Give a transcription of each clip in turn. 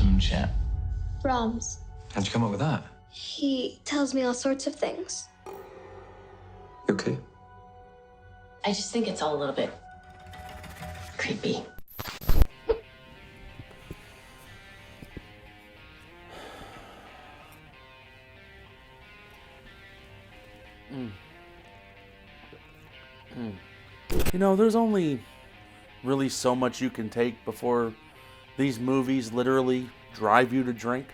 some shit. Brahms. How'd you come up with that? He tells me all sorts of things. You okay? I just think it's all a little bit creepy. You know, there's only really so much you can take before these movies literally drive you to drink.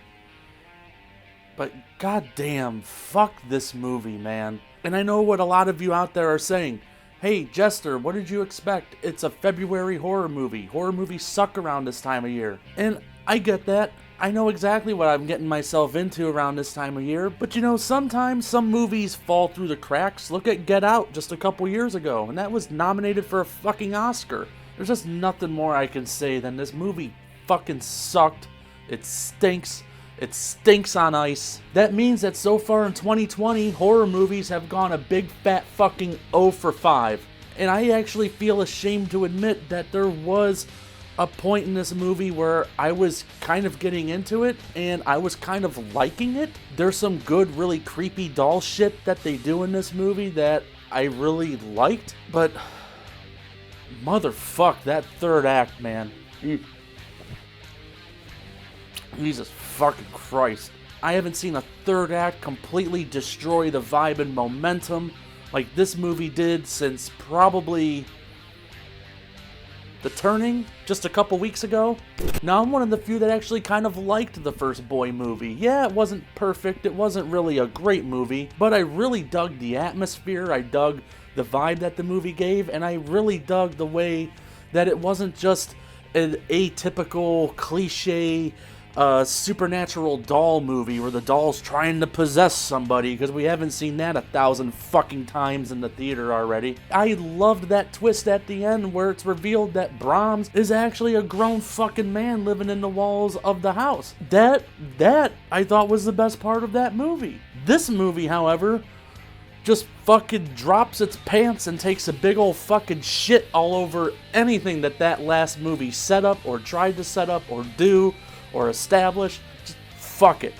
But goddamn, fuck this movie, man. And I know what a lot of you out there are saying. Hey, Jester, what did you expect? It's a February horror movie. Horror movies suck around this time of year. And I get that. I know exactly what I'm getting myself into around this time of year. But you know, sometimes some movies fall through the cracks. Look at Get Out just a couple years ago, and that was nominated for a fucking Oscar. There's just nothing more I can say than this movie fucking sucked. It stinks. It stinks on ice. That means that so far in 2020, horror movies have gone a big fat fucking 0 for 5. And I actually feel ashamed to admit that there was a point in this movie where I was kind of getting into it and I was kind of liking it. There's some good, really creepy doll shit that they do in this movie that I really liked, but motherfuck, that third act, man. Jesus fucking Christ. I haven't seen a third act completely destroy the vibe and momentum like this movie did since probably The Turning, just a couple weeks ago. Now, I'm one of the few that actually kind of liked the first Boy movie. Yeah, it wasn't perfect, it wasn't really a great movie, but I really dug the atmosphere, I dug the vibe that the movie gave, and I really dug the way that it wasn't just an atypical, cliche, supernatural doll movie where the doll's trying to possess somebody, because we haven't seen that 1,000 fucking times in the theater already. I loved that twist at the end where it's revealed that Brahms is actually a grown fucking man living in the walls of the house. That I thought was the best part of that movie. This movie, however, just fucking drops its pants and takes a big old fucking shit all over anything that last movie set up or tried to set up or do or establish. Just fuck it.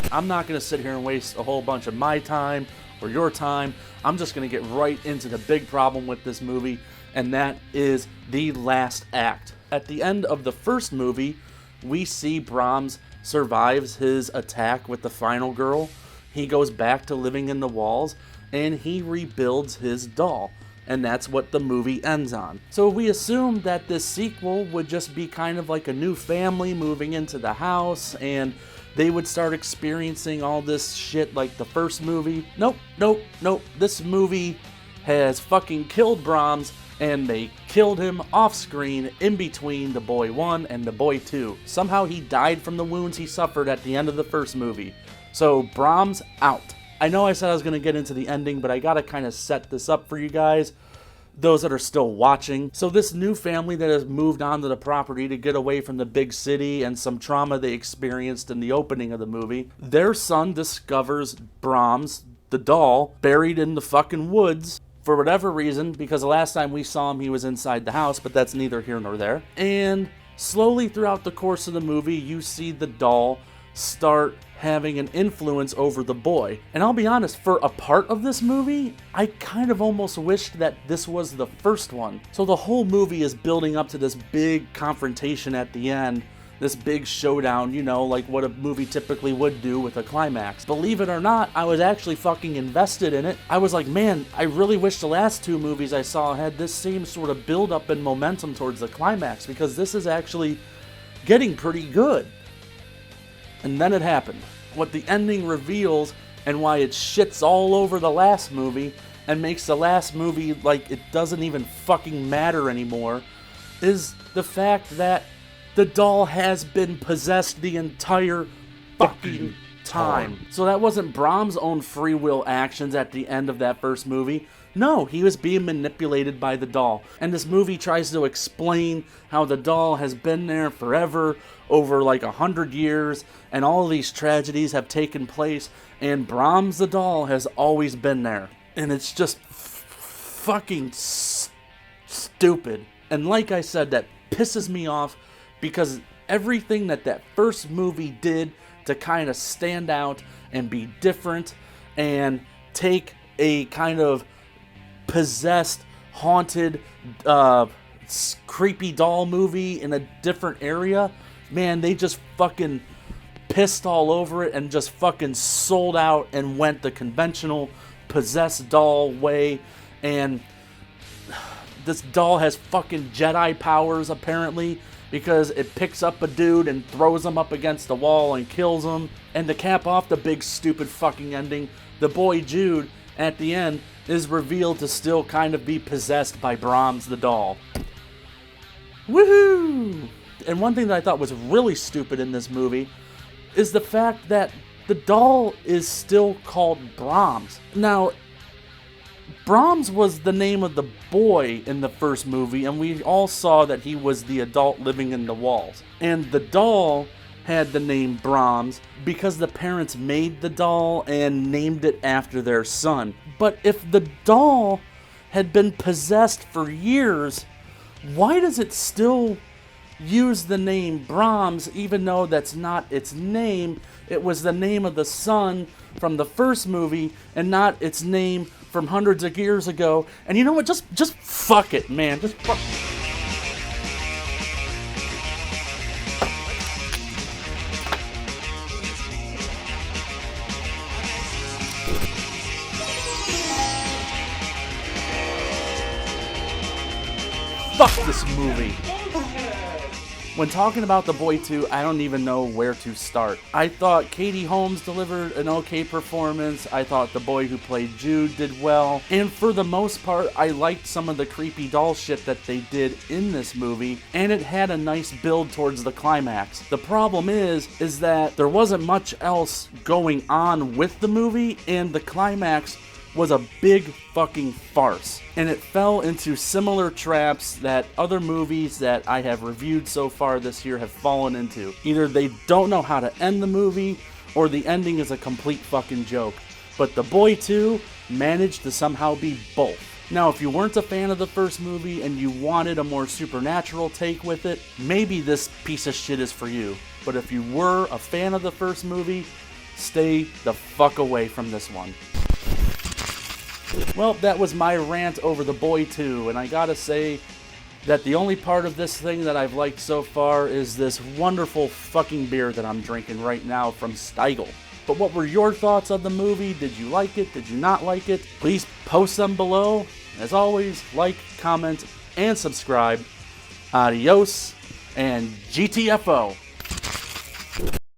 I'm not going to sit here and waste a whole bunch of my time or your time. I'm just going to get right into the big problem with this movie, and that is the last act. At the end of the first movie, we see Brahms survives his attack with the final girl. He goes back to living in the walls, and he rebuilds his doll. And that's what the movie ends on. So we assumed that this sequel would just be kind of like a new family moving into the house, and they would start experiencing all this shit like the first movie. Nope. This movie has fucking killed Brahms, and they killed him off screen in between the Boy 1 and the Boy 2. Somehow he died from the wounds he suffered at the end of the first movie. So Brahms out. I know I said I was going to get into the ending, but I got to kind of set this up for you guys, those that are still watching. So this new family that has moved onto the property to get away from the big city and some trauma they experienced in the opening of the movie, their son discovers Brahms, the doll, buried in the fucking woods for whatever reason, because the last time we saw him he was inside the house, but that's neither here nor there. And slowly throughout the course of the movie, you see the doll start having an influence over the boy. And I'll be honest, for a part of this movie, I kind of almost wished that this was the first one. So the whole movie is building up to this big confrontation at the end, this big showdown, you know, like what a movie typically would do with a climax. Believe it or not, I was actually fucking invested in it. I was like, man, I really wish the last two movies I saw had this same sort of build up and momentum towards the climax, because this is actually getting pretty good. And then it happened. What the ending reveals and why it shits all over the last movie and makes the last movie like it doesn't even fucking matter anymore is the fact that the doll has been possessed the entire fucking time. So that wasn't Brahms' own free will actions at the end of that first movie. No, he was being manipulated by the doll. And this movie tries to explain how the doll has been there forever, over like 100 years, and all of these tragedies have taken place, and Brahms the doll has always been there. And it's just fucking stupid. And like I said, that pisses me off because everything that that first movie did to kind of stand out and be different and take a kind of possessed, haunted, creepy doll movie in a different area. Man, they just fucking pissed all over it and just fucking sold out and went the conventional possessed doll way. And this doll has fucking Jedi powers apparently, because it picks up a dude and throws him up against the wall and kills him. And to cap off the big stupid fucking ending, the boy Jude at the end is revealed to still kind of be possessed by Brahms the doll. Woohoo! And one thing that I thought was really stupid in this movie is the fact that the doll is still called Brahms. Now, Brahms was the name of the boy in the first movie, and we all saw that he was the adult living in the walls. And the doll had the name Brahms because the parents made the doll and named it after their son. But if the doll had been possessed for years, why does it still use the name Brahms, even though that's not its name? It was the name of the son from the first movie and not its name from hundreds of years ago. And you know what? Just fuck it, man. Just fuck. Fuck this movie. When talking about The Boy 2, I don't even know where to start. I thought Katie Holmes delivered an okay performance. I thought the boy who played Jude did well. And for the most part, I liked some of the creepy doll shit that they did in this movie. And it had a nice build towards the climax. The problem is that there wasn't much else going on with the movie, and the climax was a big fucking farce. And it fell into similar traps that other movies that I have reviewed so far this year have fallen into. Either they don't know how to end the movie, or the ending is a complete fucking joke. But The Boy 2 managed to somehow be both. Now, if you weren't a fan of the first movie and you wanted a more supernatural take with it, maybe this piece of shit is for you. But if you were a fan of the first movie, stay the fuck away from this one. Well, that was my rant over The Boy 2, and I gotta say that the only part of this thing that I've liked so far is this wonderful fucking beer that I'm drinking right now from Steigl. But what were your thoughts of the movie? Did you like it? Did you not like it? Please post them below. As always, like, comment, and subscribe. Adios, and GTFO.